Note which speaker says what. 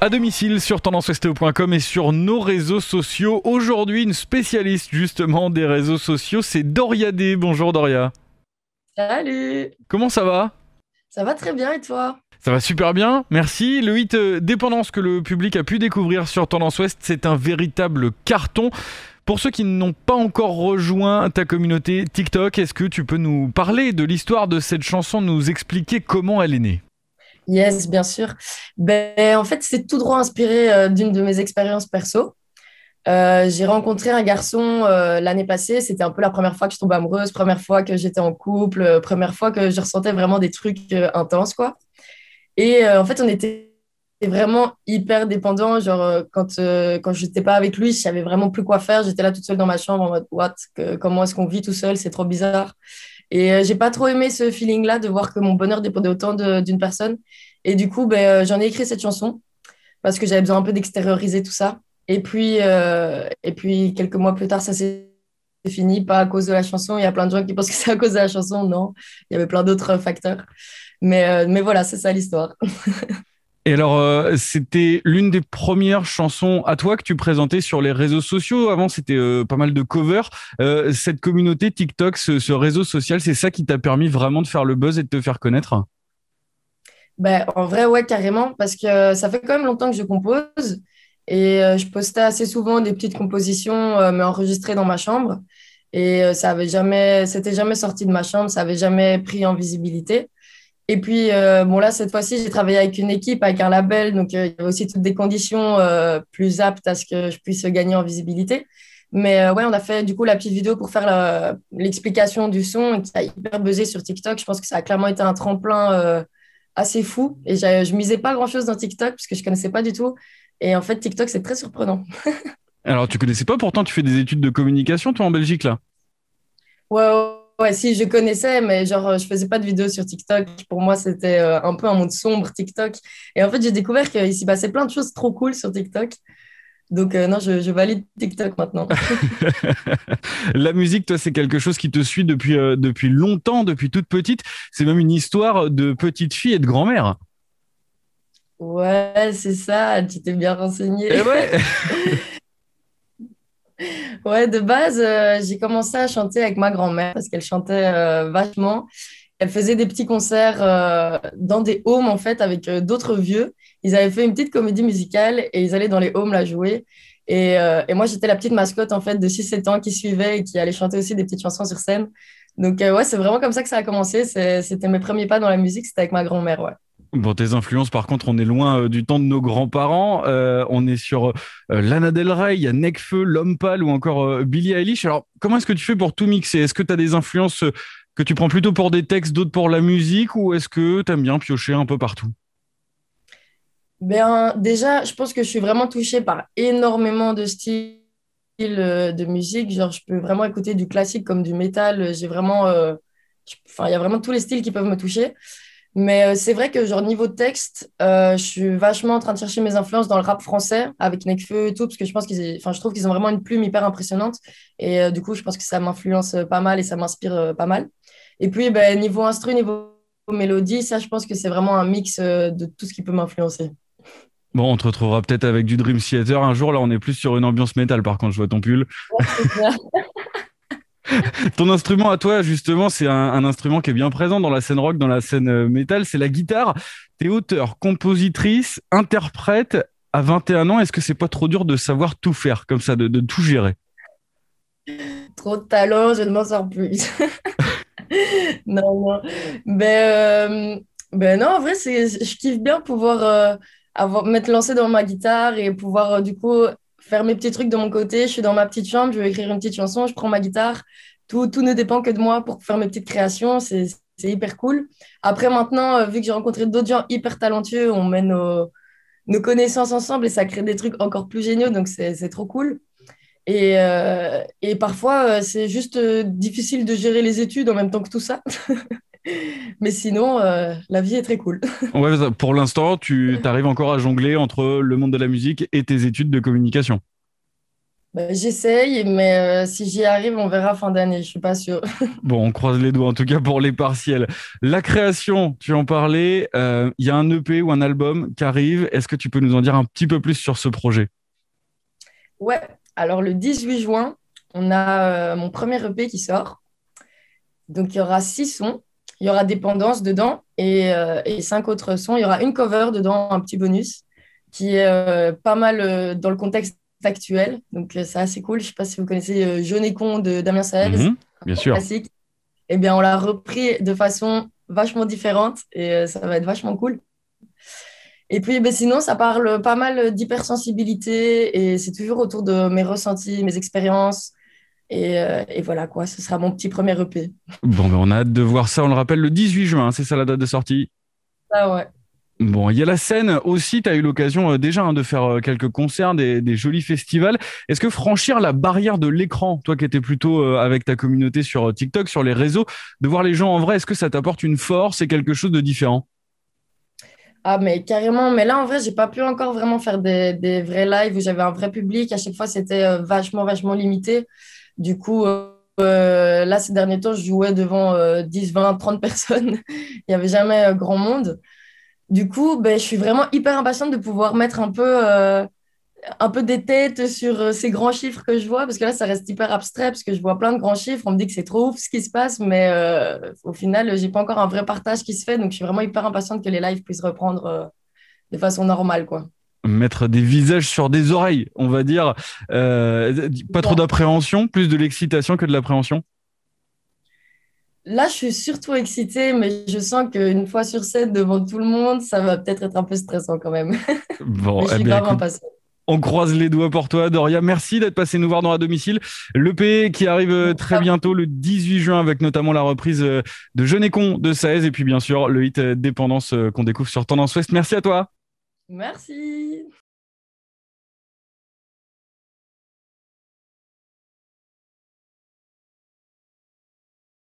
Speaker 1: À domicile sur tendanceouest.com et sur nos réseaux sociaux. Aujourd'hui, une spécialiste justement des réseaux sociaux, c'est Doria D. Bonjour Doria.
Speaker 2: Salut!
Speaker 1: Comment ça va?
Speaker 2: Ça va très bien et toi?
Speaker 1: Ça va super bien, merci. Le hit Dépendance que le public a pu découvrir sur Tendance Ouest, c'est un véritable carton. Pour ceux qui n'ont pas encore rejoint ta communauté TikTok, est-ce que tu peux nous parler de l'histoire de cette chanson, nous expliquer comment elle est née?
Speaker 2: Yes, bien sûr. En fait, c'est tout droit inspiré d'une de mes expériences perso. J'ai rencontré un garçon l'année passée. C'était un peu la première fois que je tombais amoureuse, première fois que j'étais en couple, première fois que je ressentais vraiment des trucs intenses, quoi. Et en fait, on était vraiment hyper dépendants. Genre, quand je n'étais pas avec lui, je savais vraiment plus quoi faire. J'étais là toute seule dans ma chambre en mode, what? Comment est-ce qu'on vit tout seul? C'est trop bizarre. Et j'ai pas trop aimé ce feeling-là de voir que mon bonheur dépendait autant d'une personne. Et du coup, j'en ai écrit cette chanson parce que j'avais besoin un peu d'extérioriser tout ça. Et puis quelques mois plus tard, ça s'est fini, pas à cause de la chanson. Il y a plein de gens qui pensent que c'est à cause de la chanson. Non, il y avait plein d'autres facteurs. Mais voilà, c'est ça l'histoire.
Speaker 1: Et alors, c'était l'une des premières chansons à toi que tu présentais sur les réseaux sociaux. Avant, c'était pas mal de covers. Cette communauté TikTok, ce réseau social, c'est ça qui t'a permis vraiment de faire le buzz et de te faire connaître?
Speaker 2: En vrai, ouais, carrément, parce que ça fait quand même longtemps que je compose et je postais assez souvent des petites compositions, mais enregistrées dans ma chambre. Et c'était jamais sorti de ma chambre, ça avait jamais pris en visibilité. Et puis, bon, là, cette fois-ci, j'ai travaillé avec une équipe, avec un label, donc il y avait aussi toutes des conditions plus aptes à ce que je puisse gagner en visibilité. Mais ouais, on a fait du coup la petite vidéo pour faire l'explication du son et qui a hyper buzzé sur TikTok. Je pense que ça a clairement été un tremplin assez fou. Et je misais pas grand-chose dans TikTok parce que je connaissais pas du tout. Et en fait, TikTok, c'est très surprenant.
Speaker 1: Alors, tu connaissais pas, pourtant, tu fais des études de communication, toi, en Belgique, là?
Speaker 2: Ouais, ouais, ouais, si, je connaissais, mais genre, je faisais pas de vidéos sur TikTok. Pour moi, c'était un peu un monde sombre, TikTok. Et en fait, j'ai découvert qu'il s'y passait plein de choses trop cool sur TikTok. Donc, non, je valide TikTok maintenant.
Speaker 1: La musique, toi, c'est quelque chose qui te suit depuis longtemps, depuis toute petite. C'est même une histoire de petite fille et de grand-mère.
Speaker 2: Ouais, c'est ça, tu t'es bien renseigné.
Speaker 1: Et ouais.
Speaker 2: Ouais, de base, j'ai commencé à chanter avec ma grand-mère parce qu'elle chantait vachement. Elle faisait des petits concerts dans des homes, en fait, avec d'autres vieux. Ils avaient fait une petite comédie musicale et ils allaient dans les homes la jouer. Et moi, j'étais la petite mascotte, en fait, de 6 7 ans qui suivait et qui allait chanter aussi des petites chansons sur scène. Donc, ouais, c'est vraiment comme ça que ça a commencé. C'était mes premiers pas dans la musique, c'était avec ma grand-mère, ouais.
Speaker 1: Bon, tes influences, par contre, on est loin du temps de nos grands-parents. On est sur Lana Del Rey, il y a Nekfeu, L'Homme Pâle ou encore Billie Eilish. Alors, comment est-ce que tu fais pour tout mixer? Est-ce que tu as des influences que tu prends plutôt pour des textes, d'autres pour la musique, ou est-ce que tu aimes bien piocher un peu partout?
Speaker 2: Déjà, je pense que je suis vraiment touchée par énormément de styles de musique. Genre, je peux vraiment écouter du classique comme du métal. Enfin, il y a vraiment tous les styles qui peuvent me toucher. Mais c'est vrai que, genre, niveau texte, je suis vachement en train de chercher mes influences dans le rap français avec Nekfeu et tout, parce que je trouve qu'ils ont vraiment une plume hyper impressionnante. Et du coup, je pense que ça m'influence pas mal et ça m'inspire pas mal. Et puis, niveau instru, niveau mélodie, ça, je pense que c'est vraiment un mix de tout ce qui peut m'influencer.
Speaker 1: Bon, on te retrouvera peut-être avec du Dream Theater un jour. Là, on est plus sur une ambiance métal, par contre, je vois ton pull.
Speaker 2: C'est ça.
Speaker 1: Ton instrument à toi, justement, c'est un instrument qui est bien présent dans la scène rock, dans la scène métal, c'est la guitare. T'es auteur, compositrice, interprète à 21 ans. Est-ce que c'est pas trop dur de savoir tout faire comme ça, de tout gérer?
Speaker 2: Trop de talent, je ne m'en sors plus. Non, non. Non, en vrai, je kiffe bien pouvoir m'être lancée dans ma guitare et pouvoir du coup faire mes petits trucs de mon côté. Je suis dans ma petite chambre, je vais écrire une petite chanson, je prends ma guitare. Tout ne dépend que de moi pour faire mes petites créations. C'est hyper cool. Après, maintenant, vu que j'ai rencontré d'autres gens hyper talentueux, on met nos connaissances ensemble et ça crée des trucs encore plus géniaux. Donc, c'est trop cool. Et parfois, c'est juste difficile de gérer les études en même temps que tout ça. Mais sinon, la vie est très cool.
Speaker 1: Ouais, pour l'instant, tu arrives encore à jongler entre le monde de la musique et tes études de communication.
Speaker 2: Bah, j'essaye, mais si j'y arrive, on verra fin d'année. Je suis pas sûre.
Speaker 1: Bon, on croise les doigts en tout cas pour les partiels. La création, tu en parlais, il y a un EP ou un album qui arrive. Est-ce que tu peux nous en dire un petit peu plus sur ce projet?
Speaker 2: Ouais, alors le 18 juin, on a mon premier EP qui sort. Donc il y aura 6 sons. Il y aura Dépendance dedans et 5 autres sons. Il y aura une cover dedans, un petit bonus, qui est pas mal dans le contexte actuel. Donc c'est assez cool. Je sais pas si vous connaissez Jeune et con de Damien Saez,
Speaker 1: Mhm, bien
Speaker 2: un
Speaker 1: sûr.
Speaker 2: classique. Eh bien, on l'a repris de façon vachement différente et ça va être vachement cool. Et puis, ben, sinon, ça parle pas mal d'hypersensibilité et c'est toujours autour de mes ressentis, mes expériences. Et voilà quoi, ce sera mon petit premier EP.
Speaker 1: Bon, ben, on a hâte de voir ça. On le rappelle, le 18 juin, hein, c'est ça la date de sortie.
Speaker 2: Ah ouais.
Speaker 1: Bon, il y a la scène aussi, tu as eu l'occasion déjà hein, de faire quelques concerts, des jolis festivals. Est-ce que franchir la barrière de l'écran, toi qui étais plutôt avec ta communauté sur TikTok, sur les réseaux, de voir les gens en vrai, est-ce que ça t'apporte une force et quelque chose de différent?
Speaker 2: Ah, mais carrément. Mais là, en vrai, j'ai pas pu encore vraiment faire des vrais lives où j'avais un vrai public. À chaque fois, c'était vachement limité. Du coup, là, ces derniers temps, je jouais devant 10, 20, 30 personnes. Il n'y avait jamais grand monde. Du coup, ben, je suis vraiment hyper impatiente de pouvoir mettre un peu des têtes sur ces grands chiffres que je vois, parce que là, ça reste hyper abstrait, parce que je vois plein de grands chiffres. On me dit que c'est trop ouf ce qui se passe, mais au final, j'ai pas encore un vrai partage qui se fait. Donc, je suis vraiment hyper impatiente que les lives puissent reprendre de façon normale, quoi.
Speaker 1: Mettre des visages sur des oreilles, on va dire. Pas trop
Speaker 2: Bon.
Speaker 1: d'appréhension, plus de l'excitation que de l'appréhension.
Speaker 2: Là, je suis surtout excitée, mais je sens qu'une fois sur scène devant tout le monde, ça va peut-être être un peu stressant quand même.
Speaker 1: Bon,
Speaker 2: Mais je
Speaker 1: eh
Speaker 2: suis
Speaker 1: bien
Speaker 2: grave
Speaker 1: écoute,
Speaker 2: impatiente.
Speaker 1: on croise les doigts pour toi, Doria. Merci d'être passé nous voir dans la domicile. L'EP qui arrive très bientôt, le 18 juin, avec notamment la reprise de Jeune et Con de Saez, et puis bien sûr le hit Dépendance qu'on découvre sur Tendance Ouest. Merci à toi.
Speaker 2: Merci.